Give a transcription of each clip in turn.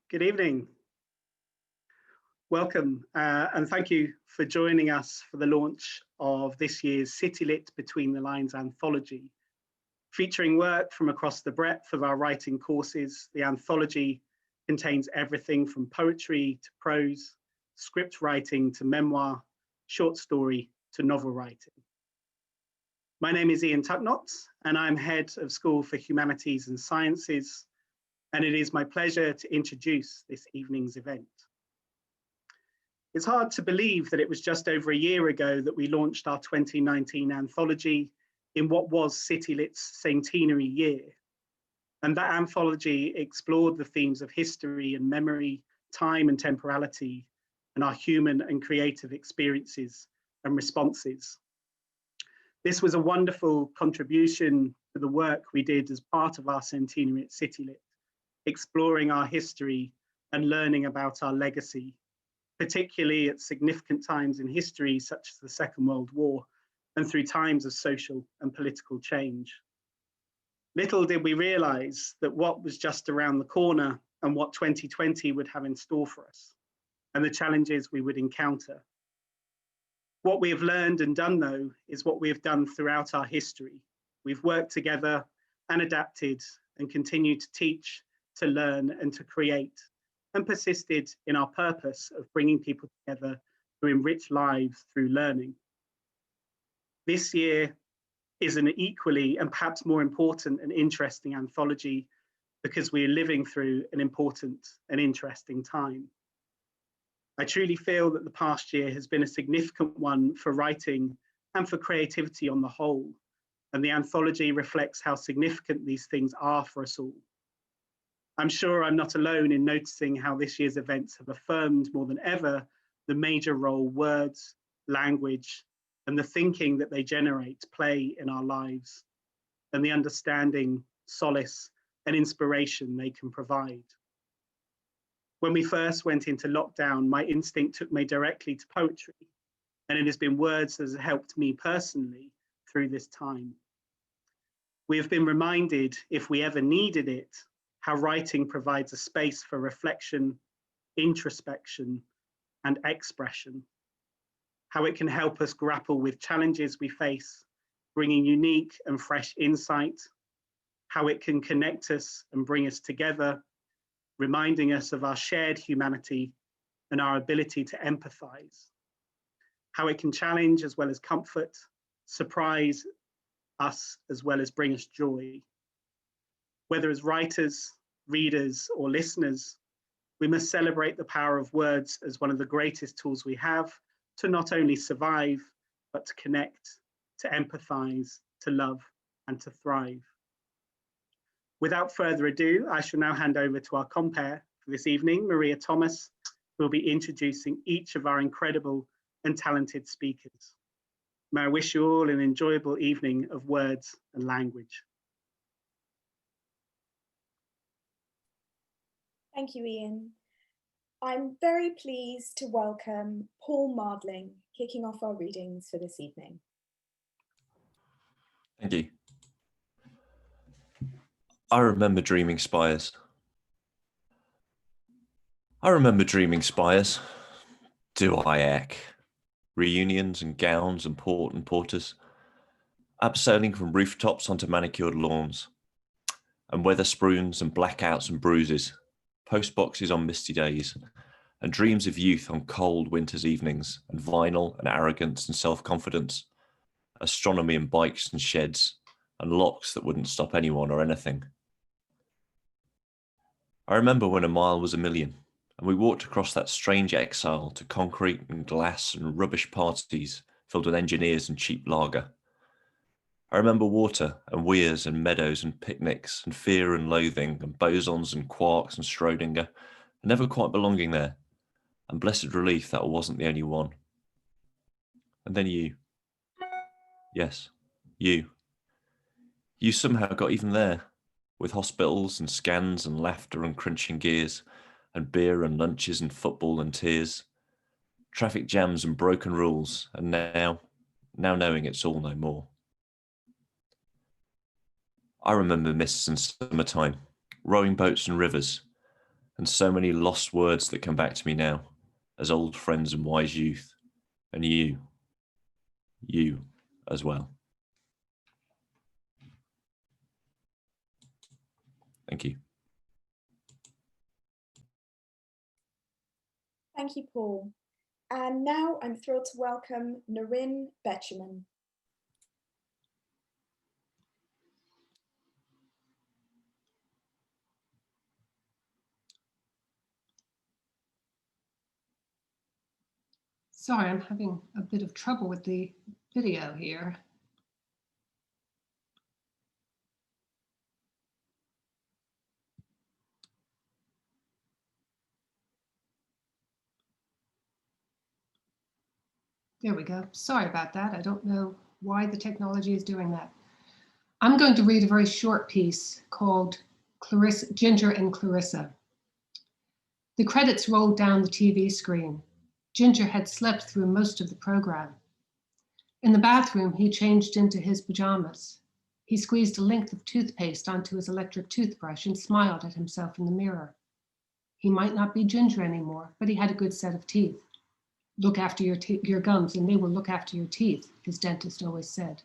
Good evening. Welcome and thank you for joining us for the launch of this year's CityLit Between the Lines anthology. Featuring work from across the breadth of our writing courses, the anthology contains everything from poetry to prose, script writing to memoir, short story to novel writing. My name is Ian Tucknott and I'm Head of School for Humanities and Sciences, and it is my pleasure to introduce this evening's event. It's hard to believe that it was just over a year ago that we launched our 2019 anthology in what was CityLit's centenary year. And that anthology explored the themes of history and memory, time and temporality, and our human and creative experiences and responses. This was a wonderful contribution to the work we did as part of our centenary at CityLit, exploring our history and learning about our legacy, particularly at significant times in history such as the Second World War and through times of social and political change. Little did we realise that what was just around the corner and what 2020 would have in store for us and the challenges we would encounter. What we have learned and done, though, is what we have done throughout our history. We've worked together and adapted and continued to teach, to learn and to create, and persisted in our purpose of bringing people together to enrich lives through learning. This year is an equally and perhaps more important and interesting anthology because we are living through an important and interesting time. I truly feel that the past year has been a significant one for writing and for creativity on the whole, and the anthology reflects how significant these things are for us all. I'm sure I'm not alone in noticing how this year's events have affirmed more than ever the major role words, language, and the thinking that they generate play in our lives, and the understanding, solace, and inspiration they can provide. When we first went into lockdown, my instinct took me directly to poetry, and it has been words that have helped me personally through this time. We have been reminded, if we ever needed it, how writing provides a space for reflection, introspection, and expression, how it can help us grapple with challenges we face, bringing unique and fresh insight, how it can connect us and bring us together, reminding us of our shared humanity and our ability to empathize, how it can challenge as well as comfort, surprise us as well as bring us joy. Whether as writers, readers, or listeners, we must celebrate the power of words as one of the greatest tools we have to not only survive, but to connect, to empathize, to love, and to thrive. Without further ado, I shall now hand over to our compere for this evening, Maria Thomas, who will be introducing each of our incredible and talented speakers. May I wish you all an enjoyable evening of words and language. Thank you, Ian. I'm very pleased to welcome Paul Mardling, kicking off our readings for this evening. Thank you. I remember dreaming spires. I remember dreaming spires. Do I eck? Reunions and gowns and port and porters. Abseiling from rooftops onto manicured lawns. And weather sprunes and blackouts and bruises. Postboxes on misty days. And dreams of youth on cold winter's evenings. And vinyl and arrogance and self-confidence. Astronomy and bikes and sheds. And locks that wouldn't stop anyone or anything. I remember when a mile was a million, and we walked across that strange exile to concrete and glass and rubbish parties filled with engineers and cheap lager. I remember water and weirs and meadows and picnics and fear and loathing and bosons and quarks and Schrodinger, and never quite belonging there, and blessed relief that I wasn't the only one. And then you. Yes, you. You somehow got even there. With hospitals and scans and laughter and crunching gears, and beer and lunches and football and tears, traffic jams and broken rules, and now knowing it's all no more. I remember mists and summertime, rowing boats and rivers, and so many lost words that come back to me now as old friends and wise youth, and you as well. Thank you. Thank you, Paul. And now I'm thrilled to welcome Norinne Betjemann. Sorry, I'm having a bit of trouble with the video here. There we go. Sorry about that. I don't know why the technology is doing that. I'm going to read a very short piece called Ginger and Clarissa. The credits rolled down the TV screen. Ginger had slept through most of the program. In the bathroom, he changed into his pajamas. He squeezed a length of toothpaste onto his electric toothbrush and smiled at himself in the mirror. He might not be Ginger anymore, but he had a good set of teeth. Look after your gums and they will look after your teeth, his dentist always said.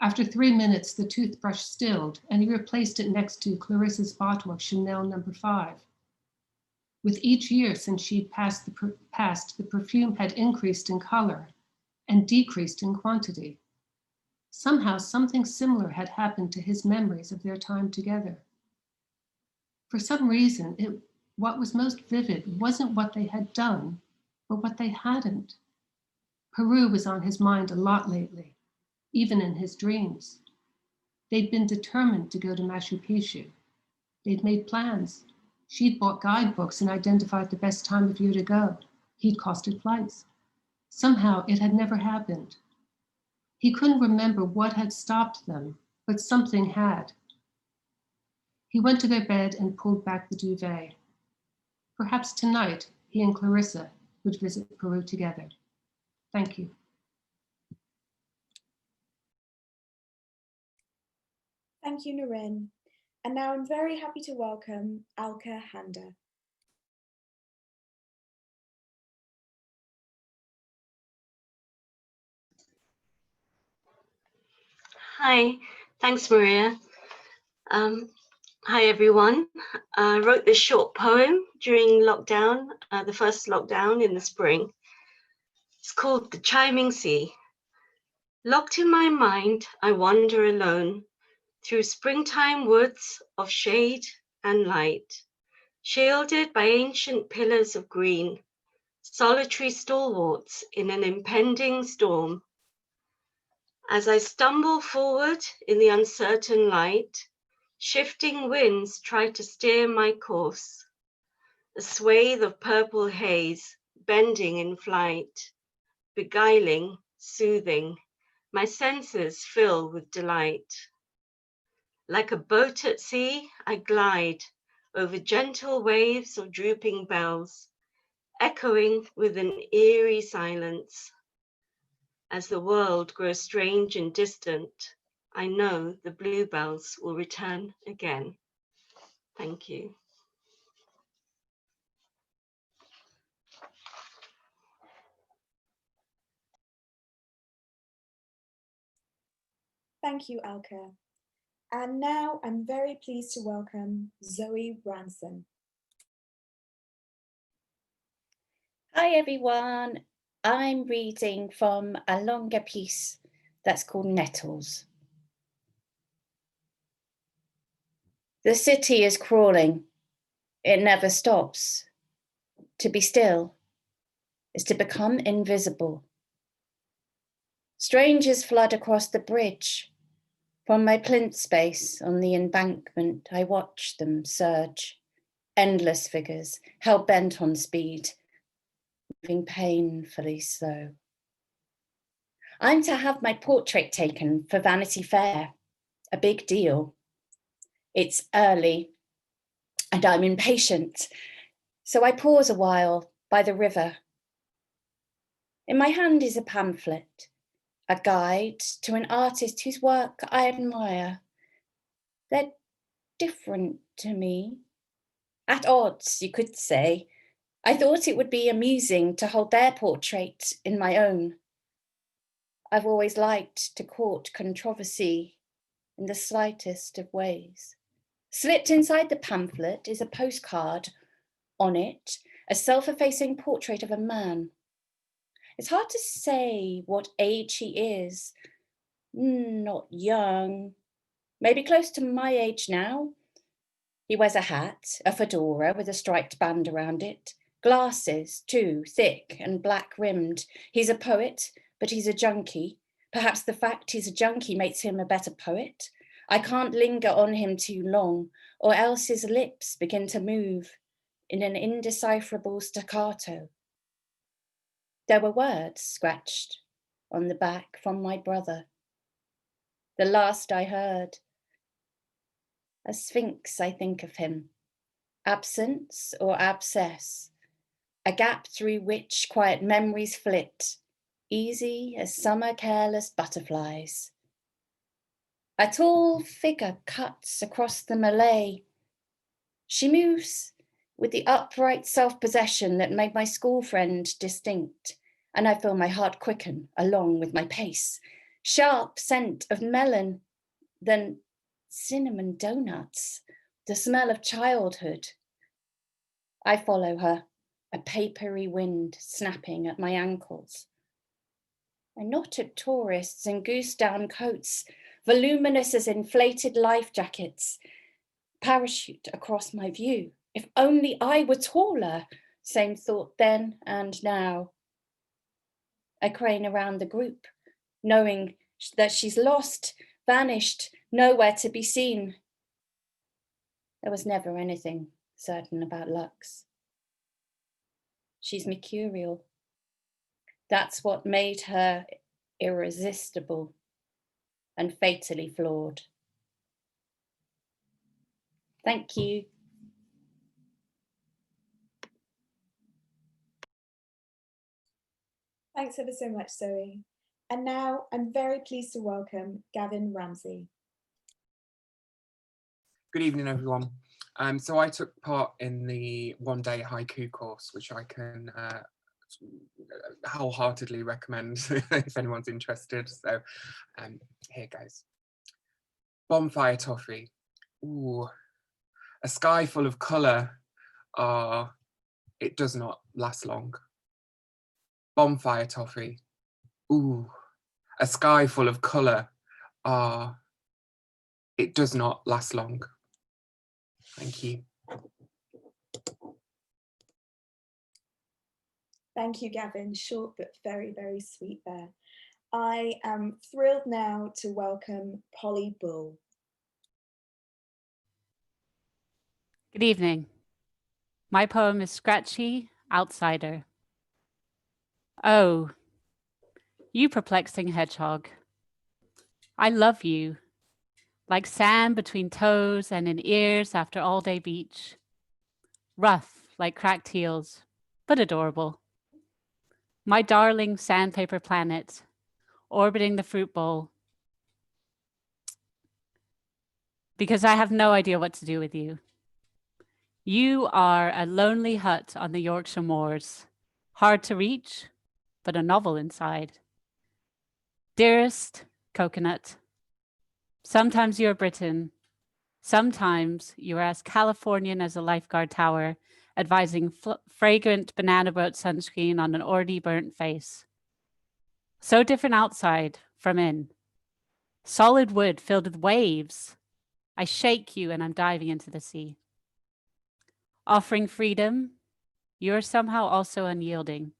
After 3 minutes, the toothbrush stilled and he replaced it next to Clarissa's bottle of Chanel No. 5. With each year since she'd passed, the perfume had increased in color and decreased in quantity. Somehow something similar had happened to his memories of their time together. For some reason, what was most vivid wasn't what they had done, but what they hadn't. Peru was on his mind a lot lately, even in his dreams. They'd been determined to go to Machu Picchu. They'd made plans. She'd bought guidebooks and identified the best time of year to go. He'd costed flights. Somehow it had never happened. He couldn't remember what had stopped them, but something had. He went to their bed and pulled back the duvet. Perhaps tonight, he and Clarissa would visit Peru together. Thank you. Thank you, Norinne. And now I'm very happy to welcome Alka Handa. Hi, thanks, Maria. Hi, everyone. I wrote this short poem during lockdown, the first lockdown in the spring. It's called The Chiming Sea. Locked in my mind, I wander alone through springtime woods of shade and light, shielded by ancient pillars of green, solitary stalwarts in an impending storm. As I stumble forward in the uncertain light, shifting winds try to steer my course. A swathe of purple haze, bending in flight, beguiling, soothing, my senses fill with delight. Like a boat at sea, I glide over gentle waves of drooping bells, echoing with an eerie silence. As the world grows strange and distant, I know the bluebells will return again. Thank you. Thank you, Alka. And now I'm very pleased to welcome Zoe Ranson. Hi everyone, I'm reading from a longer piece that's called Nettles. The city is crawling, it never stops. To be still is to become invisible. Strangers flood across the bridge. From my plinth space on the embankment, I watch them surge. Endless figures, hell-bent on speed, moving painfully slow. I'm to have my portrait taken for Vanity Fair, a big deal. It's early and I'm impatient, so I pause a while by the river. In my hand is a pamphlet, a guide to an artist whose work I admire. They're different to me, At odds, you could say. I thought it would be amusing to hold their portrait in my own. I've always liked to court controversy in the slightest of ways. Slipped inside the pamphlet is a postcard. On it, a self-effacing portrait of a man. It's hard to say what age he is. Not young, maybe close to my age now. He wears a hat, a fedora with a striped band around it, glasses too, thick and black-rimmed. He's a poet, but he's a junkie. Perhaps the fact he's a junkie makes him a better poet. I can't linger on him too long, or else his lips begin to move in an indecipherable staccato. There were words scratched on the back from my brother. The last I heard. A sphinx, I think of him. Absence or abscess. A gap through which quiet memories flit, easy as summer careless butterflies. A tall figure cuts across the melee. She moves with the upright self-possession that made my school friend distinct, and I feel my heart quicken along with my pace. Sharp scent of melon, then cinnamon donuts, the smell of childhood. I follow her, a papery wind snapping at my ankles. A knot of tourists in goose-down coats, voluminous as inflated life jackets, parachute across my view. If only I were taller, same thought then and now. I crane around the group, knowing that she's lost, vanished, nowhere to be seen. There was never anything certain about Lux. She's mercurial. That's what made her irresistible and fatally flawed. Thank you. Thanks ever so much, Zoe. And now I'm very pleased to welcome Gavin Ramsey. Good evening, everyone. So I took part in the one-day haiku course, which I can wholeheartedly recommend if anyone's interested. So here goes. Bonfire toffee. Ooh, a sky full of colour. It does not last long. Bonfire toffee. Ooh, a sky full of colour. It does not last long. Thank you. Thank you, Gavin. Short but very, very sweet there. I am thrilled now to welcome Polly Bull. Good evening. My poem is Scratchy Outsider. Oh, you perplexing hedgehog. I love you. Like sand between toes and in ears after all-day beach. Rough like cracked heels, but adorable. My darling sandpaper planet, orbiting the fruit bowl. Because I have no idea what to do with you. You are a lonely hut on the Yorkshire moors, hard to reach, but a novel inside. Dearest coconut, sometimes you're Britain, sometimes you're as Californian as a lifeguard tower, advising fragrant banana boat sunscreen on an already burnt face. So different outside from in. Solid wood filled with waves. I shake you and I'm diving into the sea. Offering freedom, you're somehow also unyielding.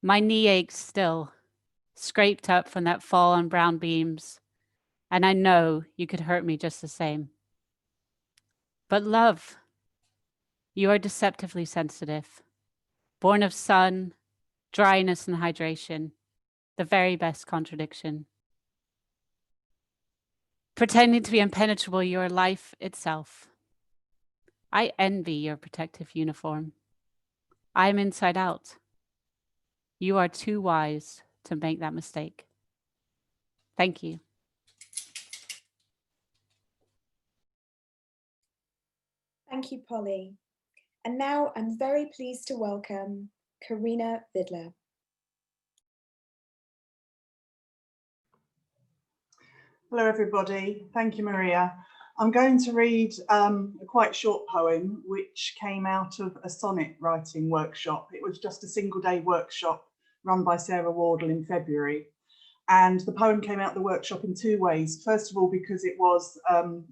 My knee aches still, scraped up from that fall on brown beams, and I know you could hurt me just the same. But love, you are deceptively sensitive, born of sun, dryness and hydration, the very best contradiction. Pretending to be impenetrable, you are life itself. I envy your protective uniform. I am inside out. You are too wise to make that mistake. Thank you. Thank you, Polly. And now I'm very pleased to welcome Karina Vidler. Hello, everybody. Thank you, Maria. I'm going to read a quite short poem which came out of a sonnet writing workshop. It was just a single day workshop run by Sarah Wardle in February. And the poem came out of the workshop in two ways. First of all, because it was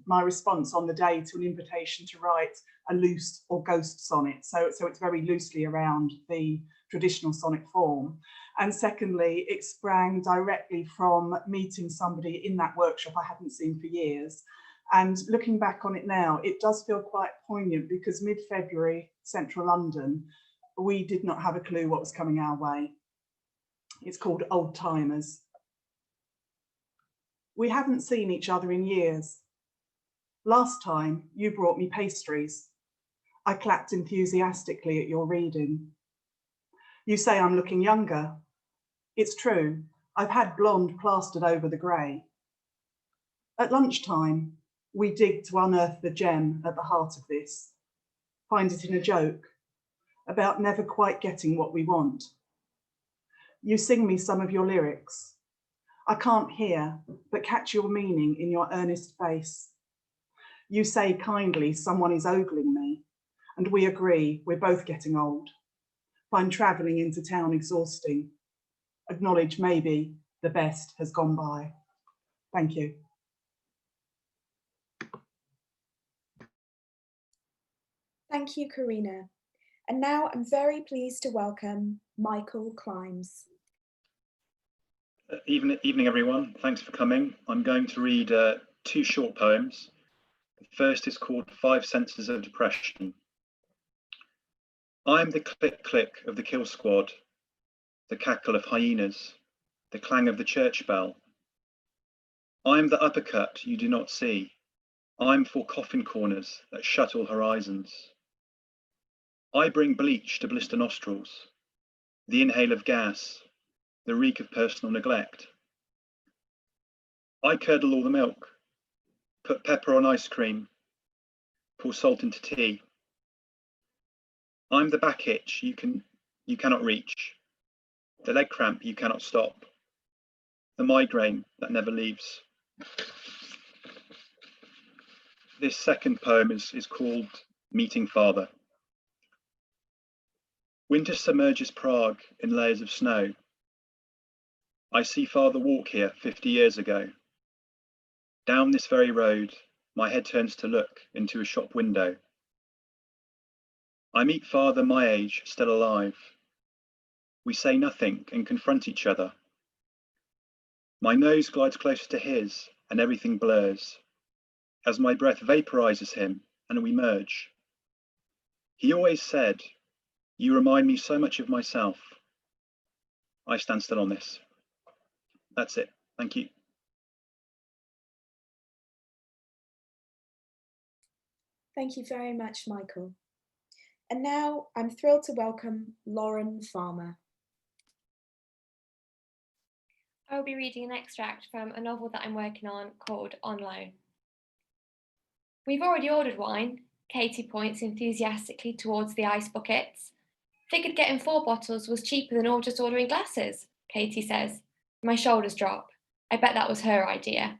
my response on the day to an invitation to write a loose or ghost sonnet. So it's very loosely around the traditional sonnet form. And secondly, it sprang directly from meeting somebody in that workshop I hadn't seen for years. And looking back on it now, it does feel quite poignant because mid-February, central London, we did not have a clue what was coming our way. It's called Old Timers. We haven't seen each other in years. Last time, you brought me pastries. I clapped enthusiastically at your reading. You say I'm looking younger. It's true, I've had blonde plastered over the grey. At lunchtime, we dig to unearth the gem at the heart of this, find it in a joke about never quite getting what we want. You sing me some of your lyrics. I can't hear, but catch your meaning in your earnest face. You say kindly, someone is ogling me, and we agree we're both getting old. Find travelling into town exhausting. Acknowledge maybe the best has gone by. Thank you. Thank you, Karina. And now I'm very pleased to welcome Michael Klimes. Evening, everyone. Thanks for coming. I'm going to read two short poems. The first is called 5 Senses of Depression. I'm the click-click of the kill squad, the cackle of hyenas, the clang of the church bell. I'm the uppercut you do not see. I'm for coffin corners that shut all horizons. I bring bleach to blister nostrils, the inhale of gas, the reek of personal neglect. I curdle all the milk, put pepper on ice cream, pour salt into tea. I'm the back itch you cannot reach, the leg cramp you cannot stop, the migraine that never leaves. This second poem is called Meeting Father. Winter submerges Prague in layers of snow. I see Father walk here 50 years ago. Down this very road, my head turns to look into a shop window. I meet Father my age, still alive. We say nothing and confront each other. My nose glides closer to his and everything blurs as my breath vaporizes him and we merge. He always said, "You remind me so much of myself." I stand still on this. That's it. Thank you. Thank you very much, Michael. And now I'm thrilled to welcome Lauren Farmer. I will be reading an extract from a novel that I'm working on called On Loan. We've already ordered wine, Katie points enthusiastically towards the ice buckets. Figured getting 4 bottles was cheaper than all just ordering glasses, Katie says. My shoulders drop. I bet that was her idea.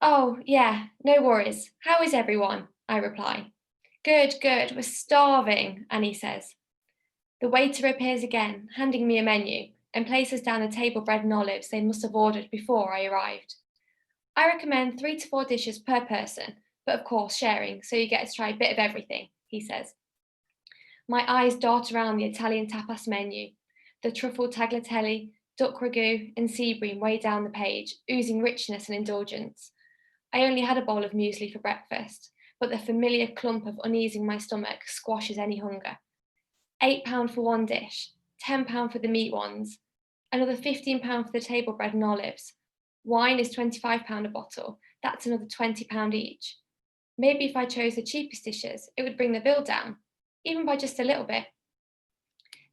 Oh, yeah, no worries. How is everyone? I reply. Good, good, we're starving, Annie says. The waiter appears again, handing me a menu, and places down the table bread and olives they must have ordered before I arrived. I recommend 3 to 4 dishes per person, but of course sharing, so you get to try a bit of everything, he says. My eyes dart around the Italian tapas menu, the truffle tagliatelle, duck ragu, and sea bream way down the page, oozing richness and indulgence. I only had a bowl of muesli for breakfast, but the familiar clump of uneasing my stomach squashes any hunger. £8 for one dish, £10 for the meat ones, another £15 for the table bread and olives. Wine is £25 a bottle, that's another £20 each. Maybe if I chose the cheapest dishes, it would bring the bill down, even by just a little bit.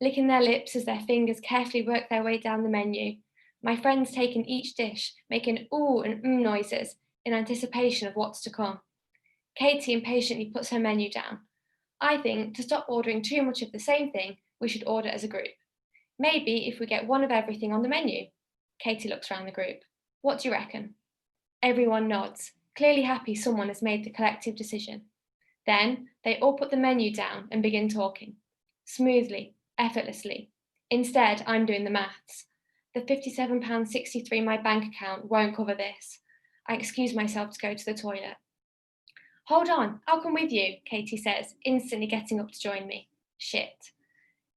Licking their lips as their fingers carefully work their way down the menu, my friends taking each dish, making ooh and noises in anticipation of what's to come. Katie impatiently puts her menu down. I think to stop ordering too much of the same thing, we should order as a group. Maybe if we get one of everything on the menu. Katie looks around the group. What do you reckon? Everyone nods, clearly happy someone has made the collective decision. Then they all put the menu down and begin talking. Smoothly, effortlessly. Instead, I'm doing the maths. The £57.63 in my bank account won't cover this. I excuse myself to go to the toilet. Hold on, I'll come with you, Katie says, instantly getting up to join me. Shit.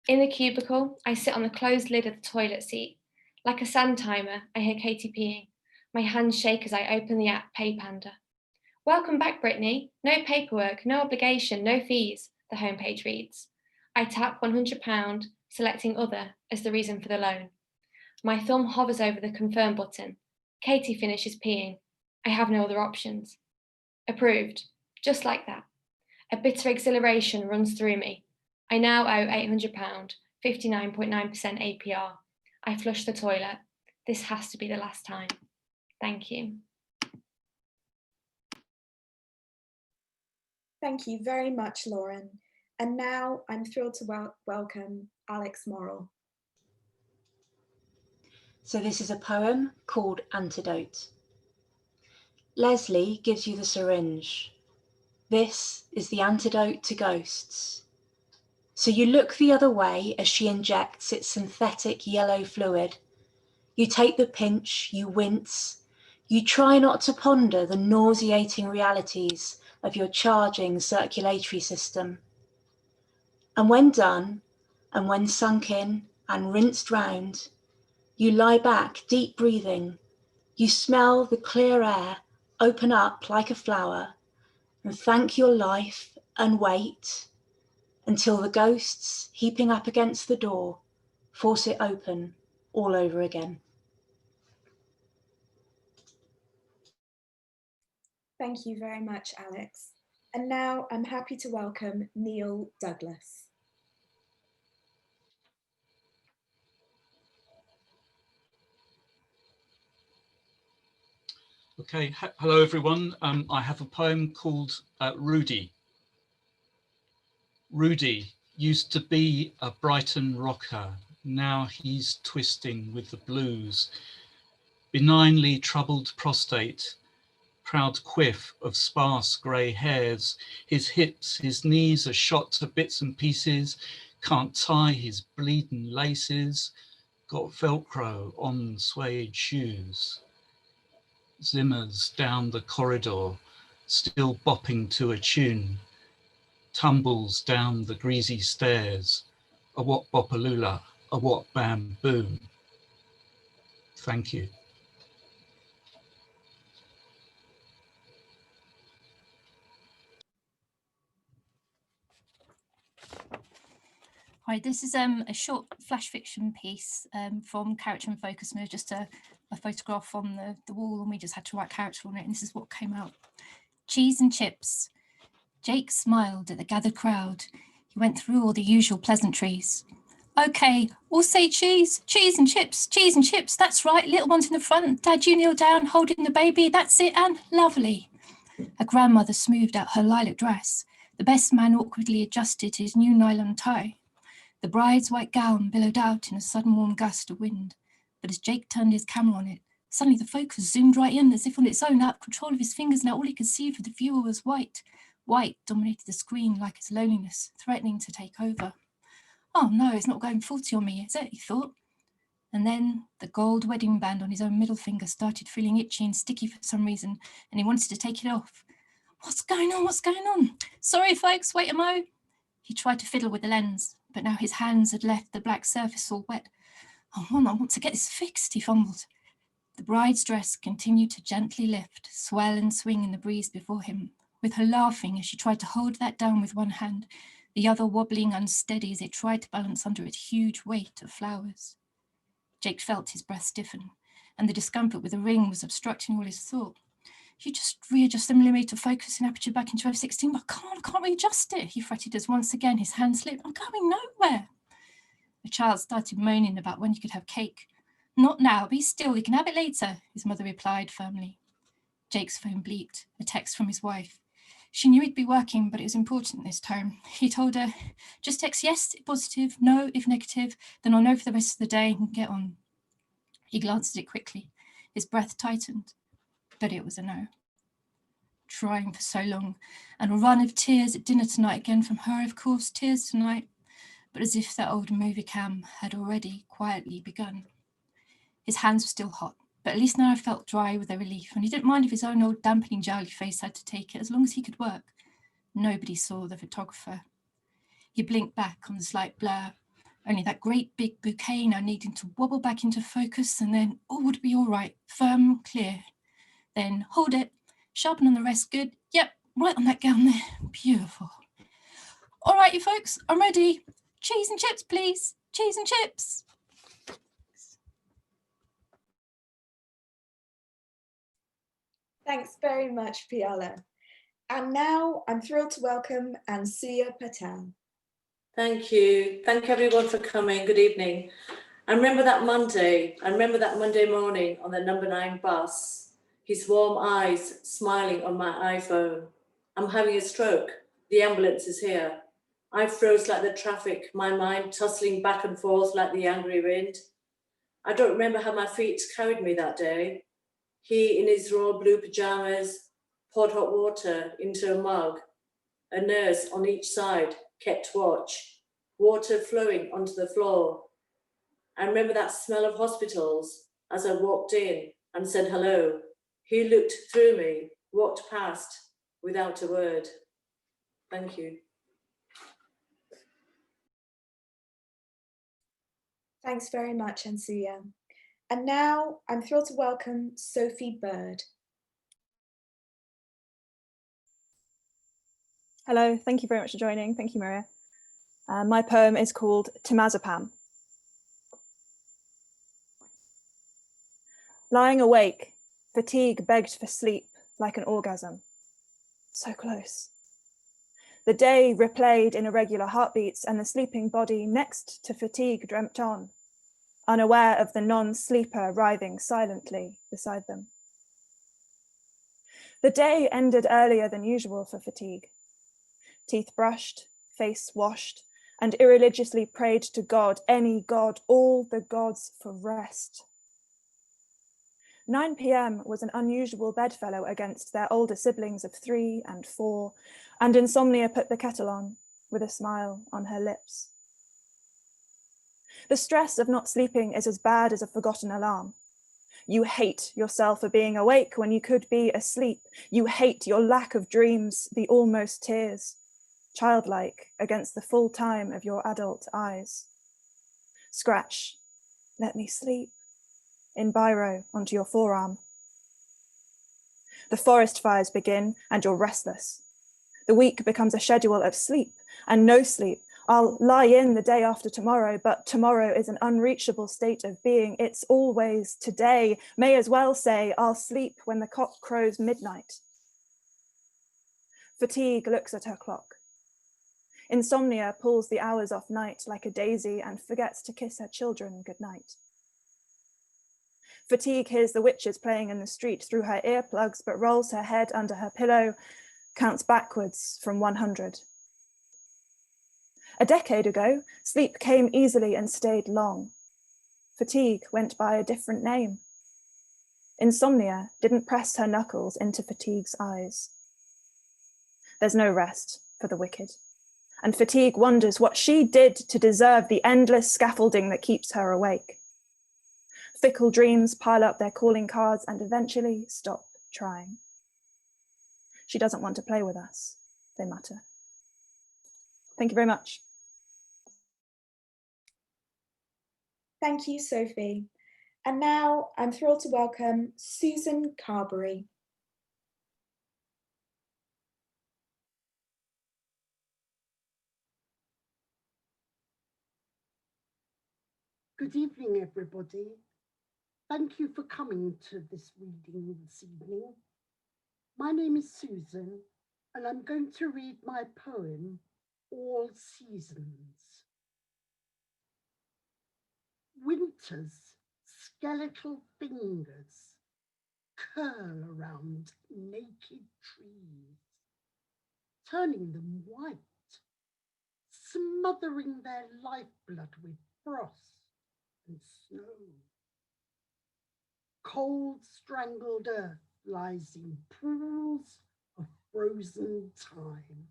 In the cubicle, I sit on the closed lid of the toilet seat. Like a sand timer, I hear Katie peeing. My hands shake as I open the app PayPanda. Welcome back, Brittany. No paperwork, no obligation, no fees, the homepage reads. I tap £100, selecting other as the reason for the loan. My thumb hovers over the confirm button. Katie finishes peeing. I have no other options. Approved. Just like that. A bitter exhilaration runs through me. I now owe £800, 59.9% APR. I flush the toilet. This has to be the last time. Thank you. Thank you very much, Lauren. And now I'm thrilled to welcome Alex Morrall. So this is a poem called Antidote. Leslie gives you the syringe. This is the antidote to ghosts. So you look the other way as she injects its synthetic yellow fluid. You take the pinch, you wince. You try not to ponder the nauseating realities of your charging circulatory system. And when done, and when sunk in and rinsed round, you lie back, deep breathing. You smell the clear air open up like a flower and thank your life and wait until the ghosts heaping up against the door force it open all over again. Thank you very much, Alex. And now I'm happy to welcome Neil Douglas. Okay, hello everyone. I have a poem called Rudy. Rudy used to be a Brighton rocker. Now he's twisting with the blues. Benignly troubled prostate, proud quiff of sparse grey hairs. His hips, his knees are shot to bits and pieces. Can't tie his bleeding laces. Got Velcro on suede shoes. Zimmers down the corridor, still bopping to a tune. Tumbles down the greasy stairs. A what bopalula, a what bam boom. Thank you. Hi, this is a short flash fiction piece from Character and Focus Move, just a photograph on the wall, and we just had to write character on it, and this is what came out. Cheese and chips. Jake smiled at the gathered crowd. He went through all the usual pleasantries. Okay, all say cheese, cheese and chips, that's right, little ones in the front, Dad, you kneel down, holding the baby, that's it, and lovely. Her grandmother smoothed out her lilac dress. The best man awkwardly adjusted his new nylon tie. The bride's white gown billowed out in a sudden warm gust of wind. But as Jake turned his camera on it, suddenly the focus zoomed right in as if on its own, out of control of his fingers. Now all he could see for the viewer was white. White dominated the screen like its loneliness, threatening to take over. Oh no, it's not going faulty on me, is it? He thought. And then the gold wedding band on his own middle finger started feeling itchy and sticky for some reason, and he wanted to take it off. What's going on? What's going on? Sorry, folks, wait a mo. He tried to fiddle with the lens, but now his hands had left the black surface all wet. I want to get this fixed, he fumbled. The bride's dress continued to gently lift, swell and swing in the breeze before him, with her laughing as she tried to hold that down with one hand, the other wobbling unsteady as it tried to balance under its huge weight of flowers. Jake felt his breath stiffen, and the discomfort with the ring was obstructing all his thought. You just readjust the millimeter focus and aperture back in 1216, but I can't readjust it, he fretted as once again his hand slipped. I'm going nowhere. The child started moaning about when he could have cake. Not now, be still, you can have it later, his mother replied firmly. Jake's phone bleeped, a text from his wife. She knew he'd be working, but it was important this time. He told her, just text yes if positive, no if negative, then I'll know for the rest of the day and get on. He glanced at it quickly. His breath tightened, but it was a no. Trying for so long, and a run of tears at dinner tonight again from her, of course, tears tonight, but as if that old movie cam had already quietly begun. His hands were still hot, but at least now I felt dry with their relief, and he didn't mind if his own old dampening jowly face had to take it, as long as he could work. Nobody saw the photographer. He blinked back on the slight blur, only that great big bouquet now needing to wobble back into focus, and then all would be all right, firm, clear. Then hold it, sharpen on the rest, good. Yep, right on that gown there, beautiful. All right, you folks, I'm ready. Cheese and chips, please, cheese and chips. Thanks very much, Piala. And now I'm thrilled to welcome Ansuya Patel. Thank you. Thank everyone for coming. Good evening. I remember that Monday morning on the number 9 bus, his warm eyes smiling on my iPhone. I'm having a stroke. The ambulance is here. I froze like the traffic, my mind tussling back and forth like the angry wind. I don't remember how my feet carried me that day. He, in his raw blue pajamas, poured hot water into a mug. A nurse on each side kept watch, water flowing onto the floor. I remember that smell of hospitals as I walked in and said hello. He looked through me, walked past without a word. Thank you. Thanks very much, Ansuya. And now I'm thrilled to welcome Sophie Bird. Hello, thank you very much for joining. Thank you, Maria. My poem is called Temazepam. Lying awake, fatigue begged for sleep like an orgasm. So close. The day replayed in irregular heartbeats, and the sleeping body next to fatigue dreamt on, unaware of the non-sleeper writhing silently beside them. The day ended earlier than usual for fatigue. Teeth brushed, face washed, and irreligiously prayed to God, any God, all the gods, for rest. 9 p.m. was an unusual bedfellow against their older siblings of 3 and 4, and insomnia put the kettle on, with a smile on her lips. The stress of not sleeping is as bad as a forgotten alarm. You hate yourself for being awake when you could be asleep. You hate your lack of dreams, the almost tears, childlike against the full time of your adult eyes. Scratch, let me sleep, in biro onto your forearm. The forest fires begin and you're restless. The week becomes a schedule of sleep and no sleep. I'll lie in the day after tomorrow, but tomorrow is an unreachable state of being. It's always today. May as well say, I'll sleep when the cock crows midnight. Fatigue looks at her clock. Insomnia pulls the hours off night like a daisy and forgets to kiss her children goodnight. Fatigue hears the witches playing in the street through her earplugs, but rolls her head under her pillow, counts backwards from 100. A decade ago, sleep came easily and stayed long. Fatigue went by a different name. Insomnia didn't press her knuckles into fatigue's eyes. There's no rest for the wicked, and fatigue wonders what she did to deserve the endless scaffolding that keeps her awake. Fickle dreams pile up their calling cards and eventually stop trying. She doesn't want to play with us, they mutter. Thank you very much. Thank you, Sophie. And now I'm thrilled to welcome Susan Carberry. Good evening, everybody. Thank you for coming to this reading this evening. My name is Susan, and I'm going to read my poem, All Seasons. Winter's skeletal fingers curl around naked trees. turning them white, smothering their lifeblood with frost and snow. Cold, strangled earth lies in pools of frozen time,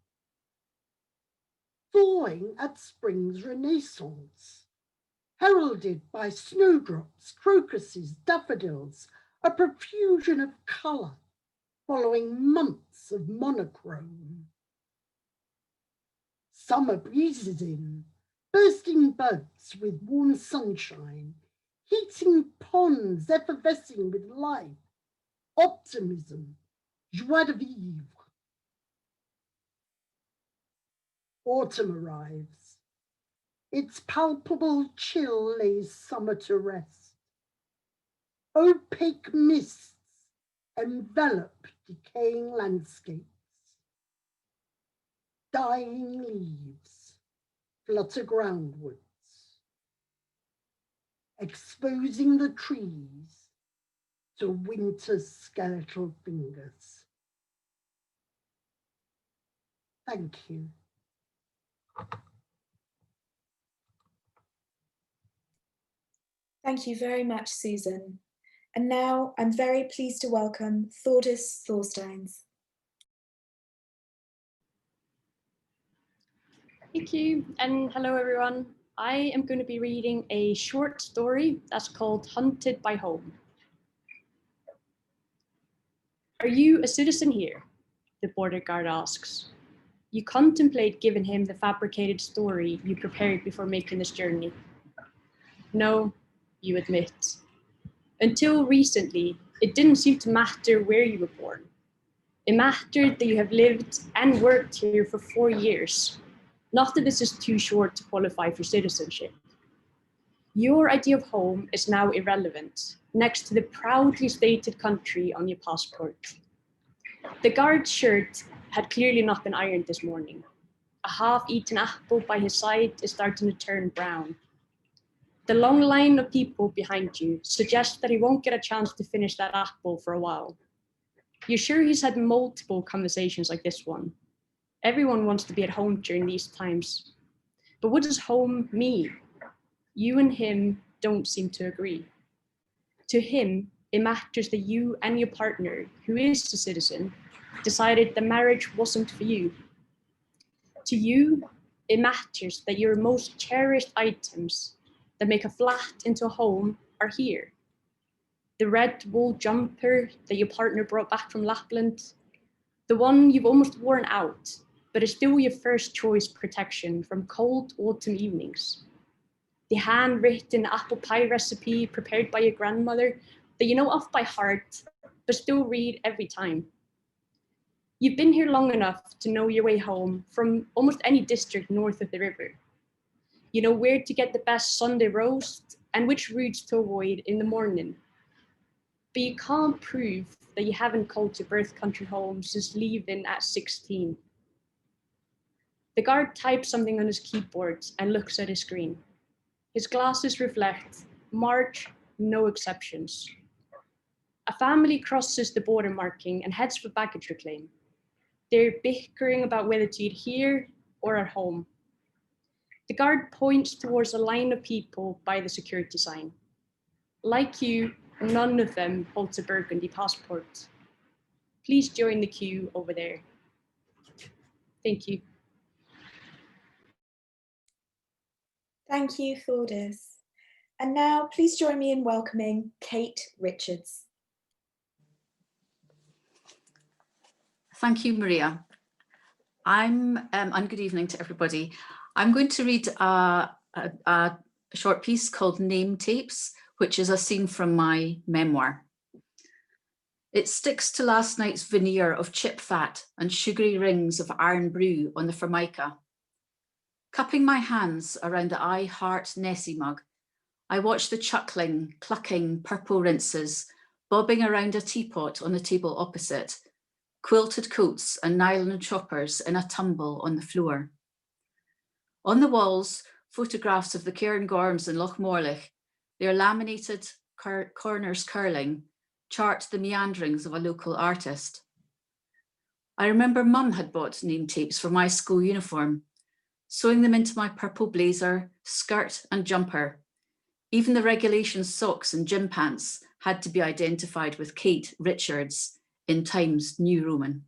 thawing at spring's renaissance, heralded by snowdrops, crocuses, daffodils, a profusion of colour following months of monochrome. Summer breezes in, bursting buds with warm sunshine, heating ponds effervescing with life, optimism, joie de vivre. Autumn arrives. Its palpable chill lays summer to rest. Opaque mists envelop decaying landscapes. Dying leaves flutter groundwards, exposing the trees to winter's skeletal fingers. Thank you. Thank you very much, Susan. And now I'm very pleased to welcome Thordis Thorsteins. Thank you, and hello everyone. I am going to be reading a short story that's called Hunted by Home. Are you a citizen here? The border guard asks. You contemplate giving him the fabricated story you prepared before making this journey. No, you admit. Until recently, it didn't seem to matter where you were born. It mattered that you have lived and worked here for 4 years. Not that this is too short to qualify for citizenship. Your idea of home is now irrelevant, next to the proudly stated country on your passport. The guard's shirt had clearly not been ironed this morning. A half-eaten apple by his side is starting to turn brown. The long line of people behind you suggests that he won't get a chance to finish that apple for a while. You're sure he's had multiple conversations like this one. Everyone wants to be at home during these times. But what does home mean? You and him don't seem to agree. To him, it matters that you and your partner, who is a citizen, decided the marriage wasn't for you. To you, it matters that your most cherished items that make a flat into a home are here. The red wool jumper that your partner brought back from Lapland, the one you've almost worn out, but is still your first choice protection from cold autumn evenings. The handwritten apple pie recipe prepared by your grandmother that you know off by heart, but still read every time. You've been here long enough to know your way home from almost any district north of the river. You know where to get the best Sunday roast and which routes to avoid in the morning. But you can't prove that you haven't called your birth country home since leaving at 16. The guard types something on his keyboard and looks at his screen. His glasses reflect March, no exceptions. A family crosses the border marking and heads for baggage reclaim. They're bickering about whether to eat here or at home. The guard points towards a line of people by the security sign. Like you, none of them holds a burgundy passport. Please join the queue over there. Thank you. Thank you, Thordis. And now please join me in welcoming Kate Richards. Thank you, Maria. And good evening to everybody. I'm going to read a short piece called Name Tapes, which is a scene from my memoir. It sticks to last night's veneer of chip fat and sugary rings of iron brew on the formica. Cupping my hands around the I Heart Nessie mug, I watch the chuckling, clucking purple rinses bobbing around a teapot on the table opposite, quilted coats and nylon choppers in a tumble on the floor. On the walls, photographs of the Cairngorms and Loch Morlich, their laminated corners curling, chart the meanderings of a local artist. I remember Mum had bought name tapes for my school uniform, sewing them into my purple blazer, skirt and jumper. Even the regulation socks and gym pants had to be identified with Kate Richards in Times New Roman.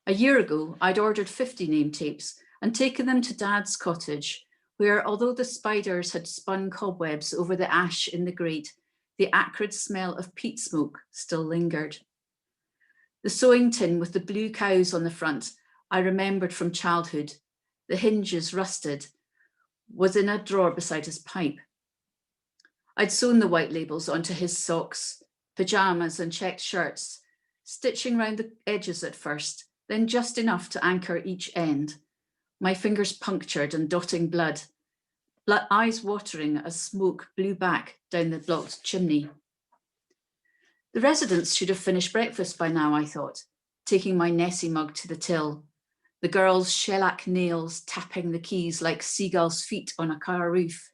A year ago, I'd ordered 50 name tapes and taken them to Dad's cottage, where, although the spiders had spun cobwebs over the ash in the grate, the acrid smell of peat smoke still lingered. The sewing tin with the blue cows on the front I remembered from childhood, the hinges rusted, was in a drawer beside his pipe. I'd sewn the white labels onto his socks, pyjamas and checked shirts, stitching round the edges at first, then just enough to anchor each end, my fingers punctured and dotting blood, eyes watering as smoke blew back down the blocked chimney. The residents should have finished breakfast by now, I thought, taking my Nessie mug to the till, the girls' shellac nails tapping the keys like seagulls' feet on a car roof.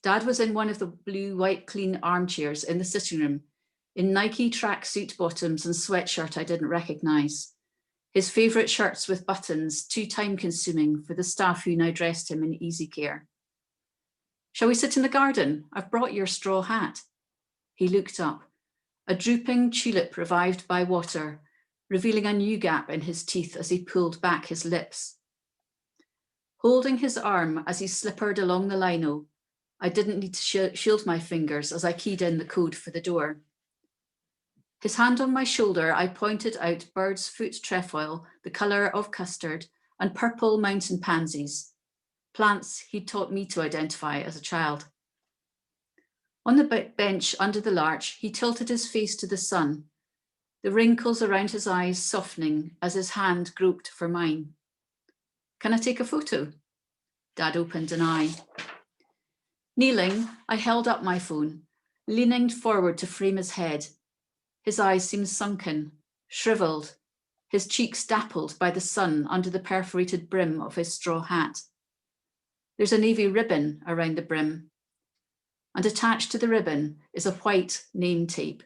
Dad was in one of the blue, white, clean armchairs in the sitting room, in Nike tracksuit bottoms and sweatshirt I didn't recognise. His favourite shirts with buttons, too time-consuming for the staff who now dressed him in easy care. Shall we sit in the garden? I've brought your straw hat. He looked up, a drooping tulip revived by water, revealing a new gap in his teeth as he pulled back his lips. Holding his arm as he slippered along the lino, I didn't need to shield my fingers as I keyed in the code for the door. His hand on my shoulder, I pointed out bird's foot trefoil, the colour of custard, and purple mountain pansies, plants he'd taught me to identify as a child. On the bench under the larch, he tilted his face to the sun, the wrinkles around his eyes softening as his hand groped for mine. Can I take a photo? Dad opened an eye. Kneeling, I held up my phone, leaning forward to frame his head. His eyes seemed sunken, shriveled, his cheeks dappled by the sun under the perforated brim of his straw hat. There's a navy ribbon around the brim, and attached to the ribbon is a white name tape,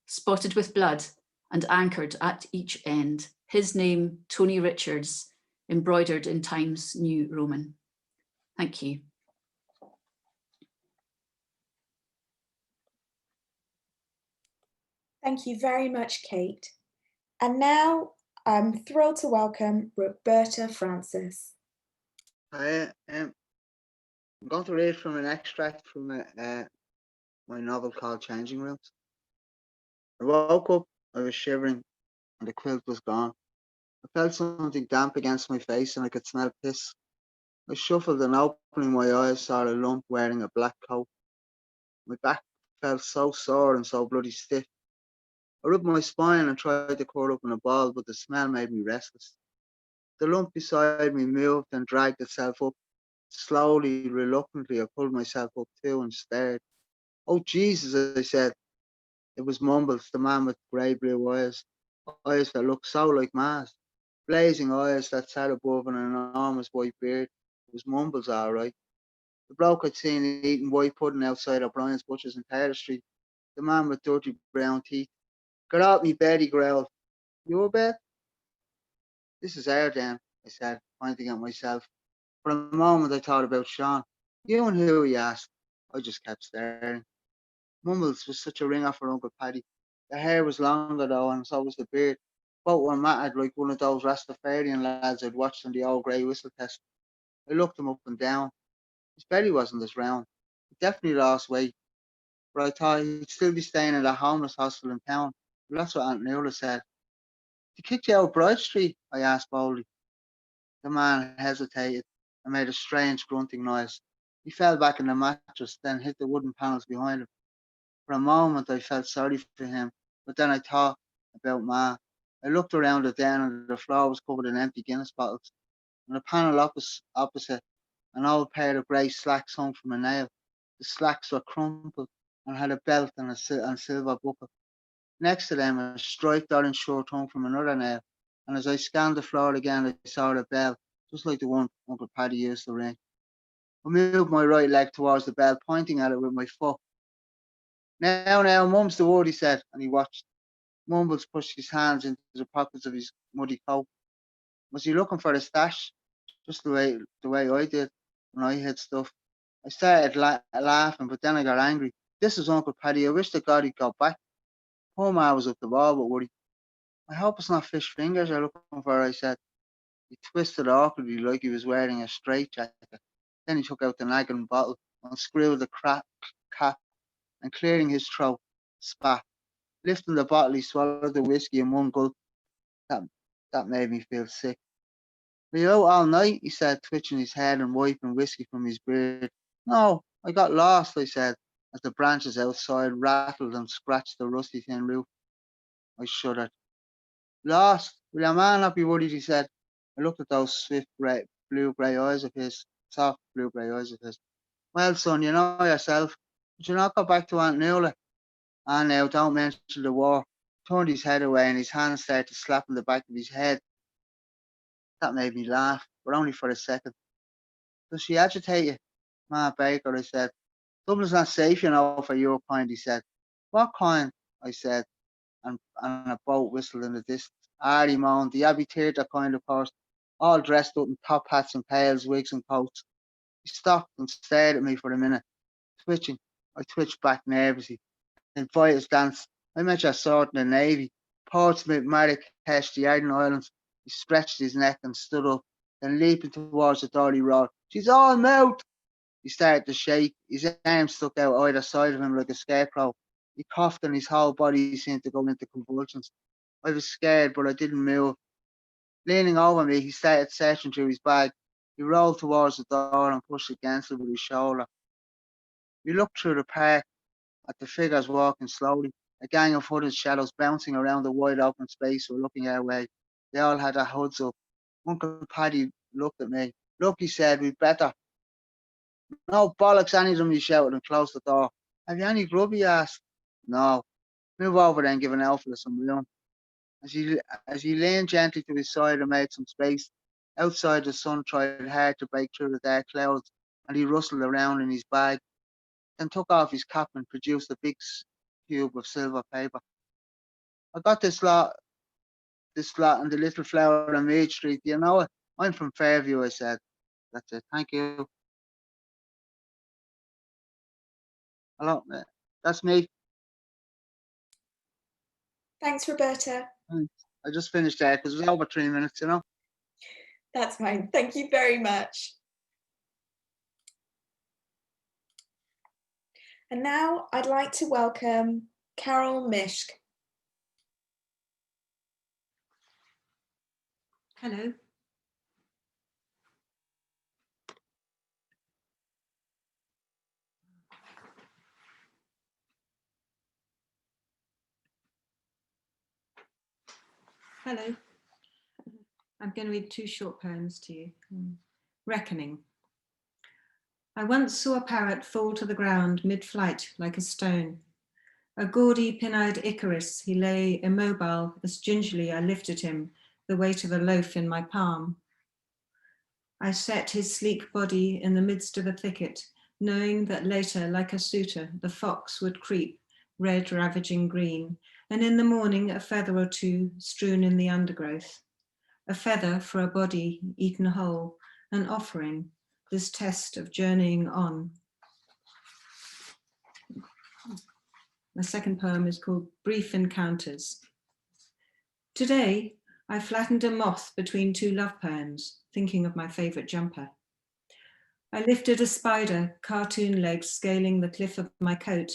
spotted with blood and anchored at each end. His name, Tony Richards, embroidered in Times New Roman. Thank you. Thank you very much, Kate. And now I'm thrilled to welcome Roberta Francis. I'm going to read from an extract from my novel called Changing Rooms. I woke up, I was shivering, and the quilt was gone. I felt something damp against my face and I could smell piss. I shuffled and opening my eyes saw a lump wearing a black coat. My back felt so sore and so bloody stiff. I rubbed my spine and tried to curl up in a ball, but the smell made me restless. The lump beside me moved and dragged itself up. Slowly, reluctantly, I pulled myself up too and stared. Oh, Jesus, I said. It was Mumbles, the man with grey blue eyes that looked so like Mars. Blazing eyes that sat above an enormous white beard. It was Mumbles, all right. The bloke I'd seen eating white pudding outside O'Brien's Butchers in Taylor Street. The man with dirty brown teeth. Get out me bed, he growled. Your bed? This is our den, I said, pointing at myself. For a moment I thought about Sean. You and who? He asked. I just kept staring. Mumbles was such a ringer for Uncle Paddy. The hair was longer though, and so was the beard. Both were matted like one of those Rastafarian lads I'd watched on the old grey whistle test. I looked him up and down. His belly wasn't as round. He definitely lost weight. But I thought he'd still be staying in a homeless hostel in town. Well, that's what Aunt Nuala said. He kicked you out Broad Street? I asked boldly. The man hesitated and made a strange grunting noise. He fell back in the mattress, then hit the wooden panels behind him. For a moment I felt sorry for him, but then I thought about Ma. I looked around the den and the floor was covered in empty Guinness bottles. On the panel opposite, an old pair of grey slacks hung from a nail. The slacks were crumpled and had a belt and silver buckle. Next to them, a striped orange shirt hung from another nail, and as I scanned the floor again, I saw a bell, just like the one Uncle Paddy used to ring. I moved my right leg towards the bell, pointing at it with my foot. Now, Mum's the word, he said, and he watched. Mumbles pushed his hands into the pockets of his muddy coat. Was he looking for a stash? Just the way I did when I hid stuff. I started laughing, but then I got angry. This is Uncle Paddy. I wish to God he'd go back. Poor man was up the wall, but worried. I hope it's not fish fingers you're looking for, I said. He twisted awkwardly like he was wearing a straitjacket. Then he took out the nagging bottle, unscrewed the cap, and clearing his throat, spat. Lifting the bottle, he swallowed the whiskey in one gulp. That made me feel sick. Were you out all night? He said, twitching his head and wiping whiskey from his beard. No, I got lost, I said, as the branches outside rattled and scratched the rusty tin roof. I shuddered. Lost? Will your man not be worried? He said. I looked at those swift blue-grey eyes of his, soft blue-grey eyes of his. Well, son, you know yourself. Would you not go back to Aunt Nuala? Ah, now, don't mention the war. He turned his head away and his hand started slapping the back of his head. That made me laugh, but only for a second. Does she agitate you? Ma Baker, I said. Dublin's not safe, you know, for your kind, he said. What kind? I said, and a boat whistled in the distance. Ah, he moaned, the Abbey Theatre kind, of course, all dressed up in top hats and pails, wigs and coats. He stopped and stared at me for a minute, twitching. I twitched back nervously. Then fighters danced. I met your sort in the Navy. Portsmouth, Marrakesh, the Arden Islands. He stretched his neck and stood up, then leaping towards the door, he roared, she's all mouth! He started to shake. His arms stuck out either side of him like a scarecrow. He coughed and his whole body seemed to go into convulsions. I was scared, but I didn't move. Leaning over me, he started searching through his bag. He rolled towards the door and pushed against it with his shoulder. We looked through the park at the figures walking slowly, a gang of hooded shadows bouncing around the wide open space were looking our way. They all had their hoods up. Uncle Paddy looked at me. Look, he said, we'd better. No bollocks, any of them, he shouted and closed the door. Have you any grub, he asked. No. Move over there and give an outfit some room. As he leaned gently to his side and made some space, outside the sun tried hard to break through the dark clouds, and he rustled around in his bag, then took off his cap and produced a big cube of silver paper. I got this lot in the Little Flower on Mead Street. Do you know it? I'm from Fairview, I said. That's it. Thank you. Hello, that's me. Thanks, Roberta. I just finished there because it was over 3 minutes, you know. That's fine. Thank you very much. And now I'd like to welcome Carol Misc. Hello. Hello. I'm going to read 2 short poems to you. Reckoning. I once saw a parrot fall to the ground mid-flight like a stone. A gaudy pin-eyed Icarus, he lay immobile as gingerly I lifted him, the weight of a loaf in my palm. I set his sleek body in the midst of a thicket, knowing that later, like a suitor, the fox would creep, red ravaging green, and in the morning a feather or 2 strewn in the undergrowth. A feather for a body eaten whole, an offering, this test of journeying on. My second poem is called Brief Encounters. Today, I flattened a moth between 2 love poems, thinking of my favorite jumper. I lifted a spider, cartoon legs scaling the cliff of my coat,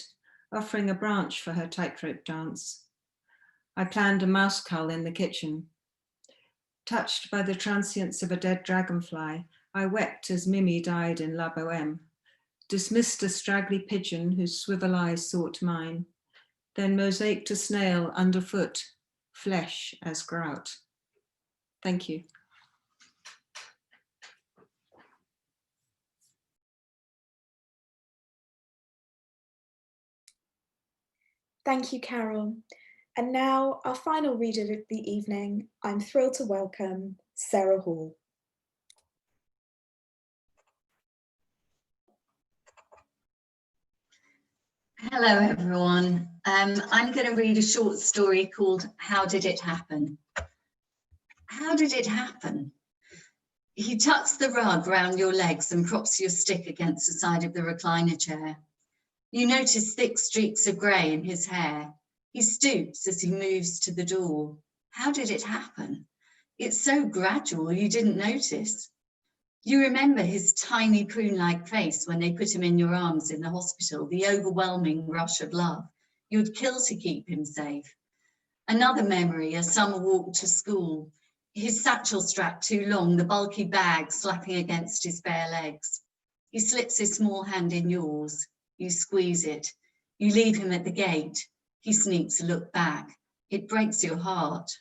offering a branch for her tightrope dance. I planned a mouse cull in the kitchen. Touched by the transience of a dead dragonfly, I wept as Mimi died in La Boheme, dismissed a straggly pigeon whose swivel eyes sought mine, then mosaiced a snail underfoot, flesh as grout. Thank you. Thank you, Carol. And now our final reader of the evening, I'm thrilled to welcome Sarah Hall. Hello, everyone. I'm going to read a short story called How Did It Happen? How did it happen? He tucks the rug round your legs and props your stick against the side of the recliner chair. You notice thick streaks of grey in his hair. He stoops as he moves to the door. How did it happen? It's so gradual you didn't notice. You remember his tiny prune-like face when they put him in your arms in the hospital, the overwhelming rush of love. You'd kill to keep him safe. Another memory, a summer walk to school. His satchel strapped too long, the bulky bag slapping against his bare legs. He slips his small hand in yours. You squeeze it. You leave him at the gate. He sneaks a look back. It breaks your heart.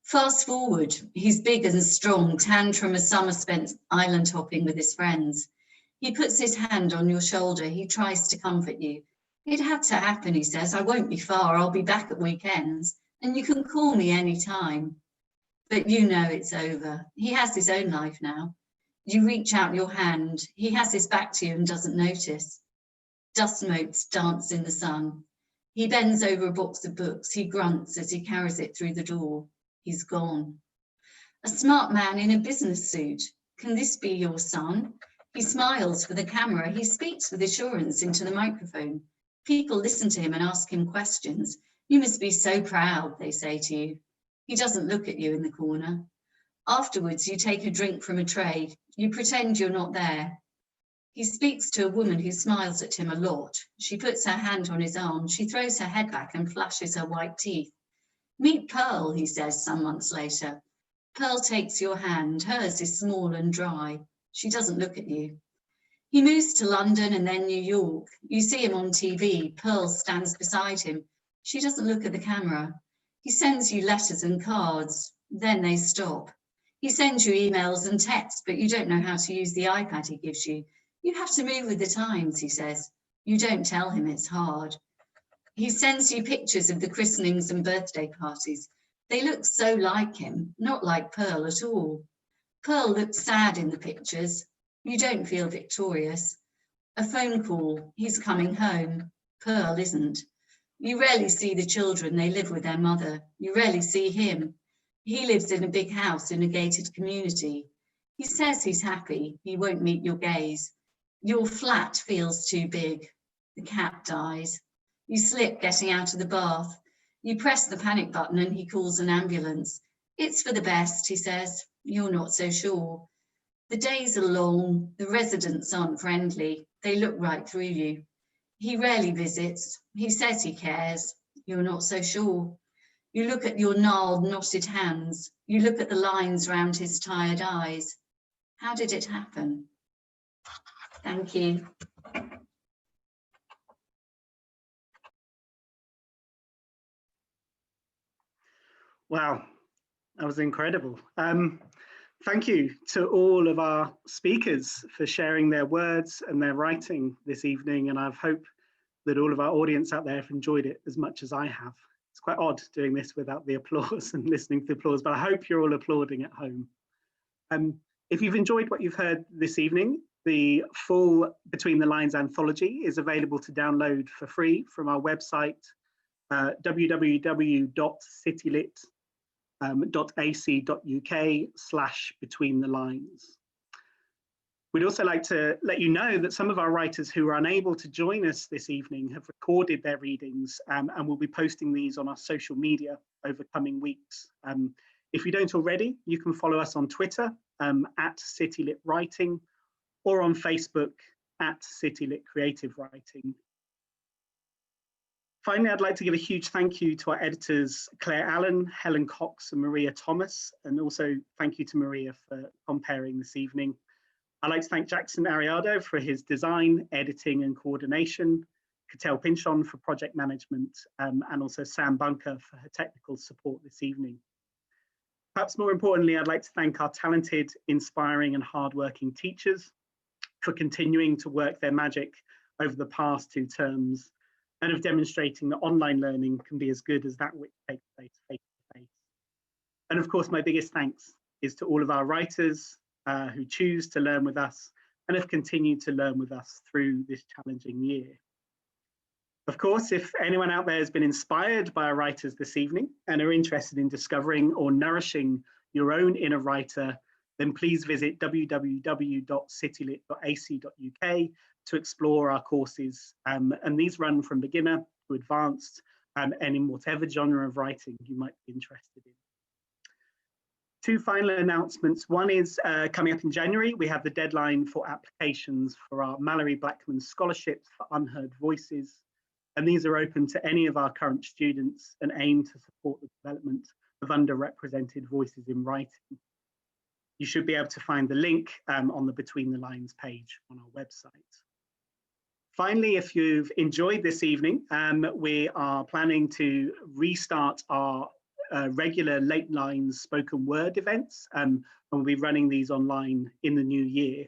Fast forward, he's big and strong, tanned from a summer spent island hopping with his friends. He puts his hand on your shoulder. He tries to comfort you. It had to happen, he says. I won't be far. I'll be back at weekends, and you can call me any time. But you know it's over. He has his own life now. You reach out your hand. He has his back to you and doesn't notice. Dust motes dance in the sun. He bends over a box of books. He grunts as he carries it through the door. He's gone. A smart man in a business suit. Can this be your son? He smiles for the camera. He speaks with assurance into the microphone. People listen to him and ask him questions. You must be so proud, they say to you. He doesn't look at you in the corner. Afterwards, you take a drink from a tray. You pretend you're not there. He speaks to a woman who smiles at him a lot. She puts her hand on his arm. She throws her head back and flashes her white teeth. Meet Pearl, he says some months later. Pearl takes your hand. Hers is small and dry. She doesn't look at you. He moves to London and then New York. You see him on TV. Pearl stands beside him. She doesn't look at the camera. He sends you letters and cards. Then they stop. He sends you emails and texts, but you don't know how to use the iPad he gives you. You have to move with the times, he says. You don't tell him it's hard. He sends you pictures of the christenings and birthday parties. They look so like him, not like Pearl at all. Pearl looks sad in the pictures. You don't feel victorious. A phone call. He's coming home. Pearl isn't. You rarely see the children. They live with their mother. You rarely see him. He lives in a big house in a gated community. He says he's happy. He won't meet your gaze. Your flat feels too big. The cat dies. You slip getting out of the bath. You press the panic button and he calls an ambulance. It's for the best, he says. You're not so sure. The days are long. The residents aren't friendly. They look right through you. He rarely visits. He says he cares. You're not so sure. You look at your gnarled, knotted hands. You look at the lines round his tired eyes. How did it happen? Thank you. Wow, that was incredible. Thank you to all of our speakers for sharing their words and their writing this evening, and I hope that all of our audience out there have enjoyed it as much as I have. It's quite odd doing this without the applause and listening to the applause, but I hope you're all applauding at home. If you've enjoyed what you've heard this evening, the full Between the Lines anthology is available to download for free from our website, www.citylit.ac.uk/betweenthelines. We'd also like to let you know that some of our writers who are unable to join us this evening have recorded their readings and will be posting these on our social media over coming weeks. If you don't already, you can follow us on Twitter at CityLit Writing or on Facebook at CityLit Creative Writing. Finally, I'd like to give a huge thank you to our editors, Claire Allen, Helen Cox and Maria Thomas, and also thank you to Maria for comparing this evening. I'd like to thank Jackson Ariado for his design, editing and coordination, Catel Pinchon for project management, and also Sam Bunker for her technical support this evening. Perhaps more importantly, I'd like to thank our talented, inspiring and hardworking teachers for continuing to work their magic over the past 2 terms and of demonstrating that online learning can be as good as that which takes place face-to-face. And of course, my biggest thanks is to all of our writers who choose to learn with us and have continued to learn with us through this challenging year. Of course, if anyone out there has been inspired by our writers this evening and are interested in discovering or nourishing your own inner writer, then please visit www.citylit.ac.uk to explore our courses. And these run from beginner to advanced and in whatever genre of writing you might be interested in. Two final announcements. One is coming up in January, we have the deadline for applications for our Mallory Blackman Scholarships for Unheard Voices. And these are open to any of our current students and aim to support the development of underrepresented voices in writing. You should be able to find the link on the Between the Lines page on our website. Finally, if you've enjoyed this evening, we are planning to restart our regular Late Lines spoken word events, and we'll be running these online in the new year.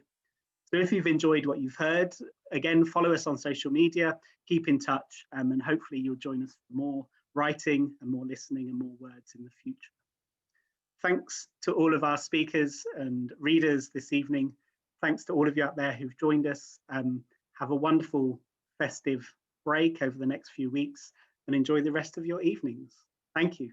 So if you've enjoyed what you've heard, again, follow us on social media, keep in touch, and hopefully you'll join us for more writing and more listening and more words in the future. Thanks to all of our speakers and readers this evening. Thanks to all of you out there who've joined us. Have a wonderful festive break over the next few weeks and enjoy the rest of your evenings. Thank you.